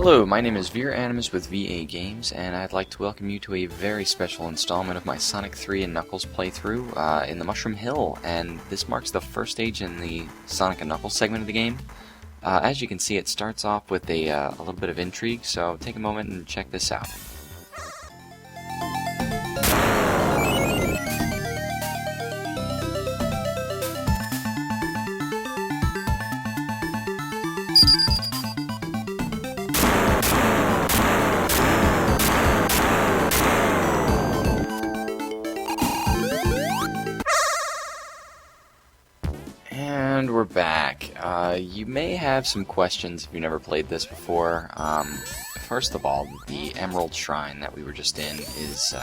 Hello, my name is Veer Animus with VA Games, and I'd like to welcome you to a very special installment of my Sonic 3 and Knuckles playthrough in the Mushroom Hill, and this marks the first stage in the Sonic and Knuckles segment of the game. As you can see, it starts off with a little bit of intrigue, so take a moment and check this out. And we're back. You may have some questions if you've never played this before. First of all, the Emerald Shrine that we were just in is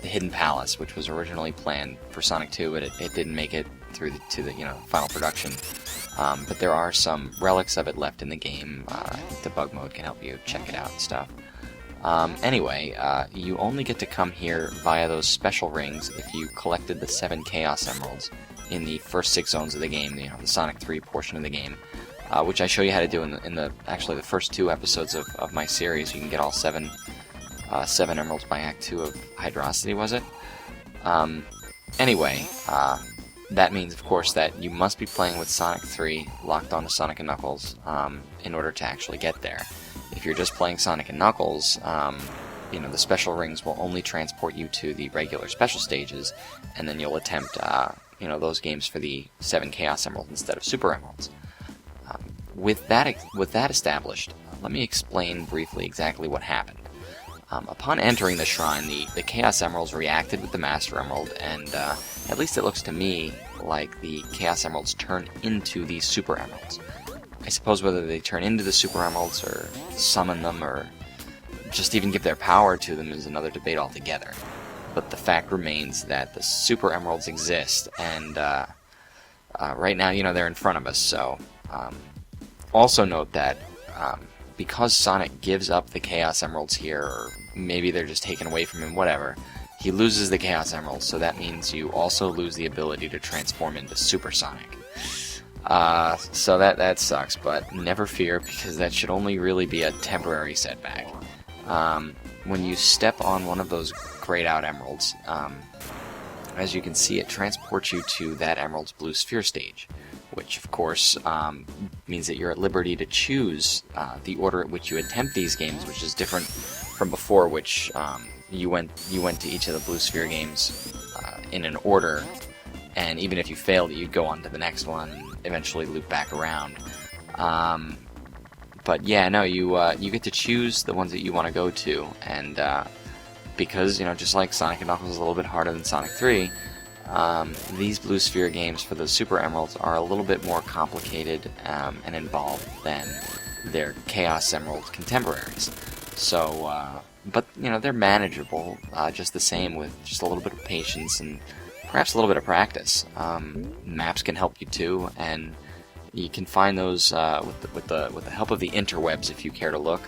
the Hidden Palace, which was originally planned for Sonic 2, but it didn't make it through to the final production. But there are some relics of it left in the game. Debug mode can help you check it out and stuff. Anyway, you only get to come here via those special rings if you collected the 7 Chaos Emeralds in the first 6 zones of the game, the Sonic 3 portion of the game, which I show you how to do in the first 2 episodes of my series. You can get all 7 emeralds by Act 2 of Hydrocity, was it? Anyway, that means, of course, that you must be playing with Sonic 3 locked onto Sonic and Knuckles in order to actually get there. If you're just playing Sonic and Knuckles, the special rings will only transport you to the regular special stages, and then you'll attempt those games for the 7 Chaos Emeralds instead of Super Emeralds. With that established, let me explain briefly exactly what happened. Upon entering the shrine, the Chaos Emeralds reacted with the Master Emerald, and at least it looks to me like the Chaos Emeralds turn into these Super Emeralds. I suppose whether they turn into the Super Emeralds, or summon them, or just even give their power to them is another debate altogether. But the fact remains that the Super Emeralds exist, and right now, they're in front of us. So, also note that because Sonic gives up the Chaos Emeralds here, or maybe they're just taken away from him, whatever, he loses the Chaos Emeralds, so that means you also lose the ability to transform into Super Sonic. So that sucks, but never fear, because that should only really be a temporary setback. When you step on one of those grayed out emeralds, as you can see, it transports you to that emerald's blue sphere stage, which of course means that you're at liberty to choose the order at which you attempt these games, which is different from before, which you went to each of the blue sphere games in an order, and even if you failed, you'd go on to the next one and eventually loop back around. But yeah, no, you get to choose the ones that you want to go to, and because, just like Sonic and Knuckles is a little bit harder than Sonic 3, these Blue Sphere games for the Super Emeralds are a little bit more complicated and involved than their Chaos Emerald contemporaries. So, but, they're manageable just the same, with just a little bit of patience and perhaps a little bit of practice. Maps can help you too, and you can find those with the help of the interwebs if you care to look.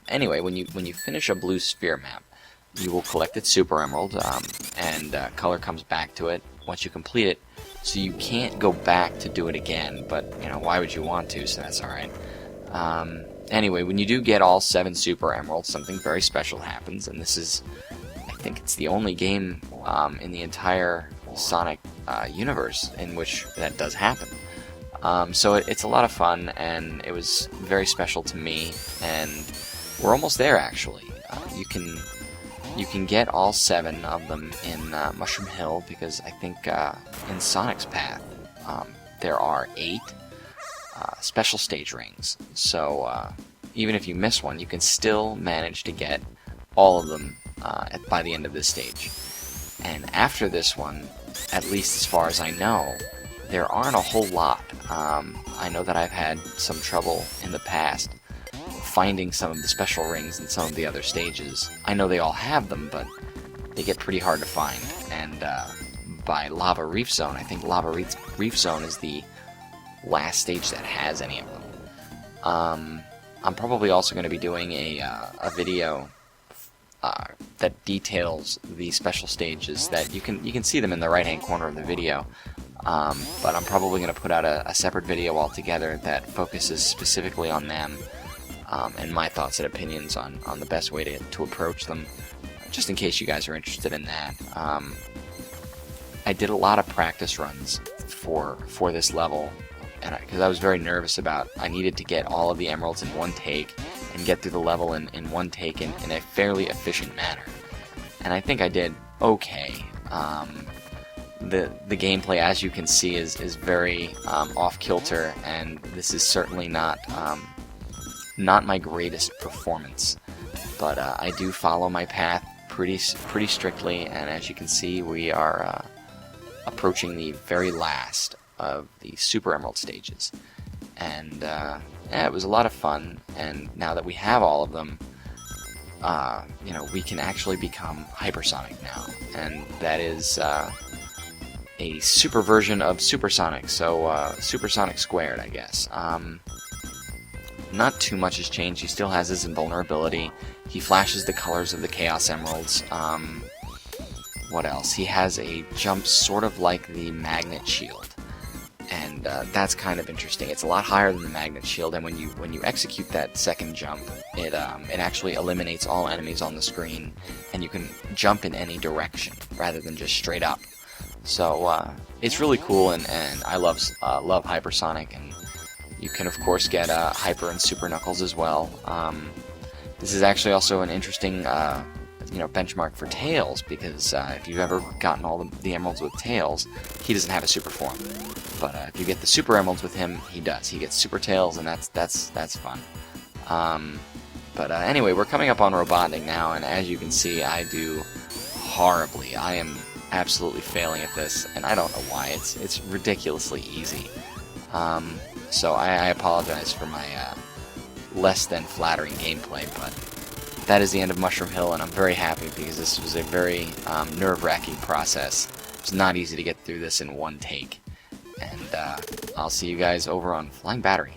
Anyway, when you finish a blue sphere map, you will collect its Super Emerald, and color comes back to it once you complete it. So you can't go back to do it again, but why would you want to? So that's all right. Anyway, when you do get all 7 Super Emeralds, something very special happens, and this is, I think it's the only game in the entire Sonic universe in which that does happen. So it's a lot of fun, and it was very special to me, and we're almost there actually. You can get all 7 of them in Mushroom Hill, because I think in Sonic's path there are 8 special stage rings. So even if you miss one, you can still manage to get all of them by the end of this stage. And after this one, at least as far as I know, there aren't a whole lot. I know that I've had some trouble in the past finding some of the special rings in some of the other stages. I know they all have them, but they get pretty hard to find. And by Lava Reef Zone, I think Lava Reef Zone is the last stage that has any of them. I'm probably also going to be doing a video that details the special stages. That you can see them in the right hand corner of the video. but I'm probably going to put out a separate video altogether that focuses specifically on them, and my thoughts and opinions on the best way to approach them, just in case you guys are interested in that. I did a lot of practice runs for this level, and because I was very nervous about, I needed to get all of the emeralds in one take and get through the level in one take in a fairly efficient manner. And I think I did okay. The gameplay, as you can see, is very off-kilter, and this is certainly not my greatest performance. But I do follow my path pretty strictly, and as you can see, we are approaching the very last of the Super Emerald stages. And yeah, it was a lot of fun, and now that we have all of them, you know, we can actually become hypersonic now, and that is a super version of supersonic, so supersonic squared, I guess. Not too much has changed. He still has his invulnerability. He flashes the colors of the Chaos Emeralds. What else? He has a jump sort of like the Magnet Shield, and that's kind of interesting. It's a lot higher than the Magnet Shield, and when you execute that second jump, it actually eliminates all enemies on the screen, and you can jump in any direction rather than just straight up. So it's really cool, and I love hypersonic, and you can of course get hyper and super knuckles as well. This is actually also an interesting benchmark for Tails, because if you've ever gotten all the emeralds with Tails, he doesn't have a super form. But if you get the super emeralds with him, he does. He gets super Tails, and that's fun. But anyway, we're coming up on Robotnik now, and as you can see, I do horribly. I am absolutely failing at this, and I don't know why. It's ridiculously easy. So I apologize for my less than flattering gameplay, but that is the end of Mushroom Hill, and I'm very happy because this was a very nerve-wracking process. It's not easy to get through this in one take. And I'll see you guys over on Flying Battery.